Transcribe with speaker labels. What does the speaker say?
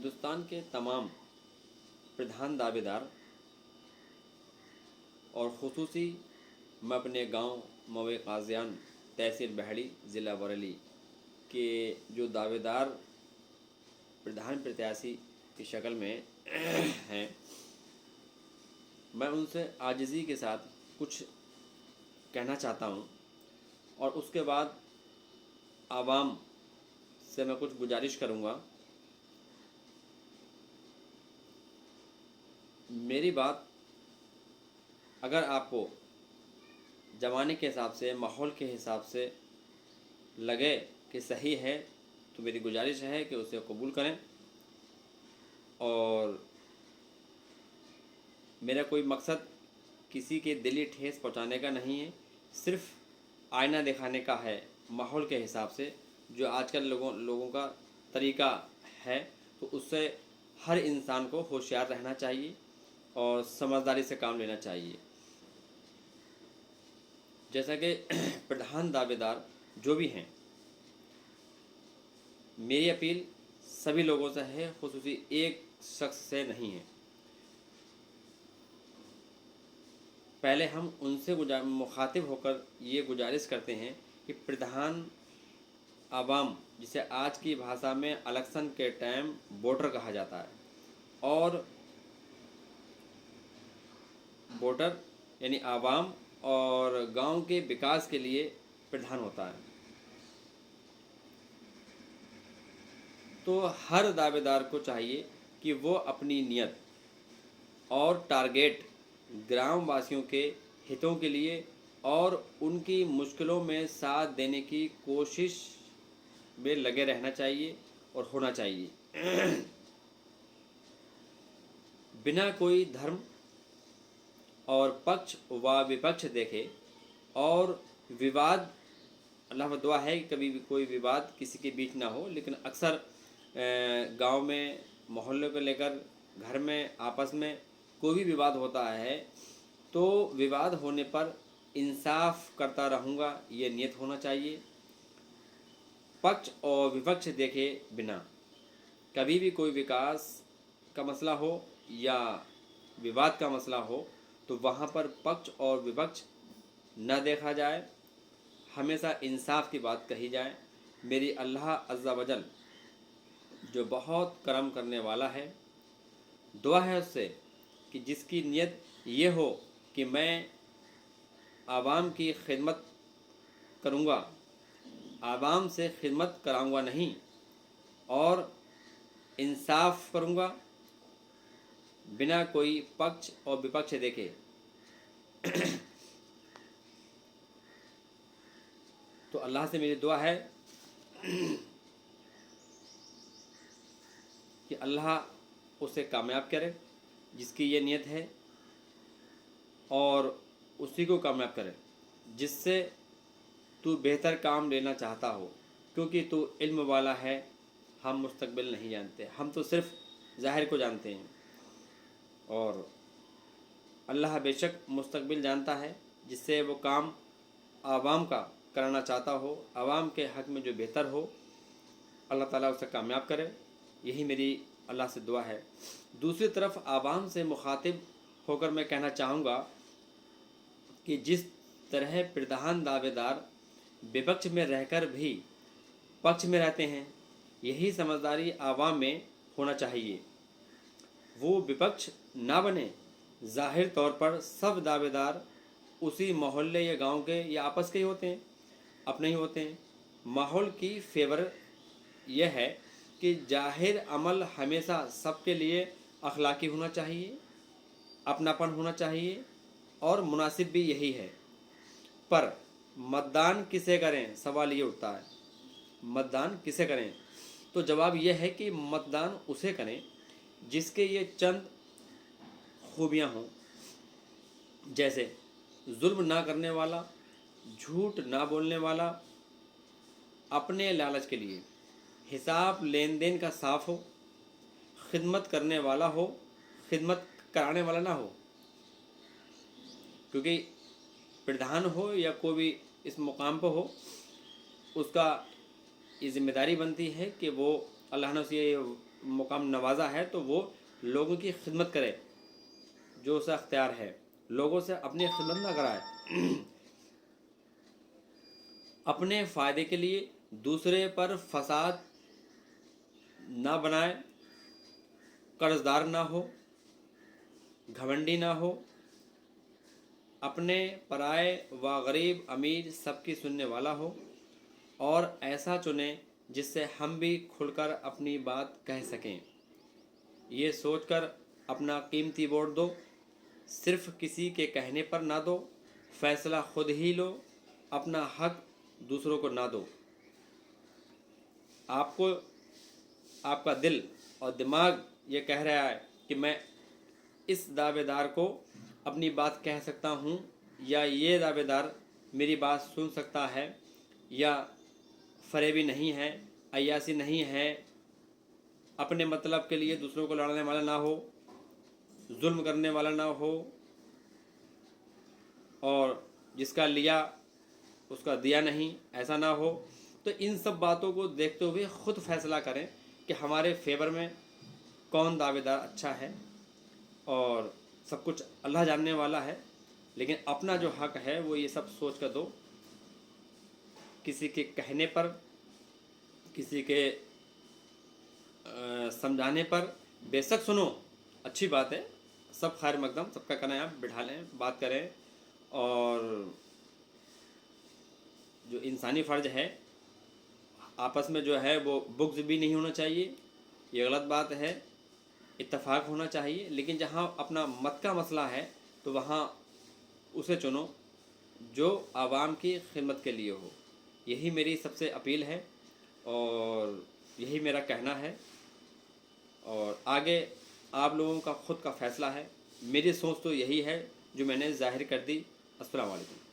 Speaker 1: हिंदुस्तान के तमाम प्रधान दावेदार और ख़ुसूसी मैं अपने गांव मवे काजियान तहसील बहड़ी ज़िला बरेली के जो दावेदार प्रधान प्रत्याशी की शक्ल में हैं, मैं उनसे आजिज़ी के साथ कुछ कहना चाहता हूं और उसके बाद आवाम से मैं कुछ गुजारिश करूंगा। मेरी बात अगर आपको ज़माने के हिसाब से, माहौल के हिसाब से लगे कि सही है तो मेरी गुजारिश है कि उसे कबूल करें। और मेरा कोई मकसद किसी के दिली ठेस पहुंचाने का नहीं है, सिर्फ आईना दिखाने का है माहौल के हिसाब से। जो आजकल लोगों का तरीका है तो उससे हर इंसान को होशियार रहना चाहिए और समझदारी से काम लेना चाहिए। जैसा कि प्रधान दावेदार जो भी हैं, मेरी अपील सभी लोगों से है, खुसूसी एक शख्स से नहीं है। पहले हम उनसे मुखातिब होकर ये गुजारिश करते हैं कि प्रधान आवाम, जिसे आज की भाषा में इलेक्शन के टाइम वोटर कहा जाता है, और वोटर यानी आवाम और गांव के विकास के लिए प्रधान होता है। तो हर दावेदार को चाहिए कि वो अपनी नियत और टारगेट ग्राम वासियों के हितों के लिए और उनकी मुश्किलों में साथ देने की कोशिश में लगे रहना चाहिए और होना चाहिए। बिना कोई धर्म और पक्ष व विपक्ष देखे और विवाद, अल्लाह से दुआ है कि कभी भी कोई विवाद किसी के बीच ना हो, लेकिन अक्सर गांव में मोहल्ले को लेकर घर में आपस में कोई भी विवाद होता है तो विवाद होने पर इंसाफ करता रहूँगा, ये नियत होना चाहिए। पक्ष और विपक्ष देखे बिना कभी भी कोई विकास का मसला हो या विवाद का मसला हो तो वहाँ पर पक्ष और विपक्ष न देखा जाए, हमेशा इंसाफ की बात कही जाए। मेरी अल्लाह अज़्ज़ा वजल जो बहुत करम करने वाला है, दुआ है उससे कि जिसकी नियत ये हो कि मैं आवाम की खिदमत करूँगा, आवाम से खिदमत कराऊँगा नहीं, और इंसाफ करूँगा बिना कोई पक्ष और विपक्ष देखे। तो अल्लाह से मेरी दुआ है कि अल्लाह उसे कामयाब करे जिसकी ये नियत है, और उसी को कामयाब करे जिससे तू बेहतर काम लेना चाहता हो, क्योंकि तू इल्म वाला है। हम मुस्तकबिल नहीं जानते, हम तो सिर्फ ज़ाहिर को जानते हैं, और अल्लाह बेशक मुस्तकबिल जानता है। जिससे वो काम आवाम का करना चाहता हो, आवाम के हक़ में जो बेहतर हो, अल्लाह ताला उसे कामयाब करे। यही मेरी अल्लाह से दुआ है। दूसरी तरफ आवाम से मुखातिब होकर मैं कहना चाहूँगा कि जिस तरह प्रधान दावेदार विपक्ष में रहकर भी पक्ष में रहते हैं, यही समझदारी आवाम में होना चाहिए। वो विपक्ष ना बने। ज़ाहिर तौर पर सब दावेदार उसी मोहल्ले या गांव के या आपस के ही होते हैं, अपने ही होते हैं। माहौल की फेवर यह है कि जाहिर अमल हमेशा सबके लिए अखलाकी होना चाहिए, अपनापन होना चाहिए, और मुनासिब भी यही है। पर मतदान किसे करें, सवाल ये उठता है, मतदान किसे करें? तो जवाब यह है कि मतदान उसे करें जिसके ये चंद खूबियाँ हों, जैसे जुल्म ना करने वाला, झूठ ना बोलने वाला, अपने लालच के लिए हिसाब लेन देन का साफ़ हो, खिदमत करने वाला हो, खिदमत कराने वाला ना हो। क्योंकि प्रधान हो या कोई भी इस मुकाम पर हो, उसका ये ज़िम्मेदारी बनती है कि वो अल्लाह ने उसे مقام نوازا ہے تو وہ لوگوں کی خدمت کرے، جو اسے اختیار ہے، لوگوں سے اپنی خدمت نہ کرائے، اپنے فائدے کے لیے دوسرے پر فساد نہ بنائے، قرض دار نہ ہو، گھمنڈی نہ ہو، اپنے پرائے و غریب امیر سب کی سننے والا ہو، اور ایسا چنے جس سے ہم بھی کھل کر اپنی بات کہہ سکیں۔ یہ سوچ کر اپنا قیمتی ووٹ دو، صرف کسی کے کہنے پر نہ دو، فیصلہ خود ہی لو، اپنا حق دوسروں کو نہ دو۔ آپ کو آپ کا دل اور دماغ یہ کہہ رہا ہے کہ میں اس دعوے دار کو اپنی بات کہہ سکتا ہوں، یا یہ دعوے دار میری بات سن سکتا ہے، یا فریبی نہیں ہے، عیاسی نہیں ہے، اپنے مطلب کے لیے دوسروں کو لڑنے والا نہ ہو، ظلم کرنے والا نہ ہو، اور جس کا لیا اس کا دیا نہیں، ایسا نہ ہو۔ تو ان سب باتوں کو دیکھتے ہوئے خود فیصلہ کریں کہ ہمارے فیور میں کون دعوے دار اچھا ہے، اور سب کچھ اللہ جاننے والا ہے، لیکن اپنا جو حق ہے وہ یہ سب سوچ کر دو۔ کسی کے کہنے پر، کسی کے سمجھانے پر بے شک سنو، اچھی بات ہے، سب خیر مقدم، سب کا کہنا ہے، آپ بٹھا لیں، بات کریں، اور جو انسانی فرض ہے آپس میں جو ہے وہ بغض بھی نہیں ہونا چاہیے، یہ غلط بات ہے، اتفاق ہونا چاہیے، لیکن جہاں اپنا مت کا مسئلہ ہے تو وہاں اسے چنو جو عوام کی خدمت کے لیے ہو۔ یہی میری سب سے اپیل ہے، اور یہی میرا کہنا ہے، اور آگے آپ لوگوں کا خود کا فیصلہ ہے۔ میری سوچ تو یہی ہے جو میں نے ظاہر کر دی۔ السلام علیکم۔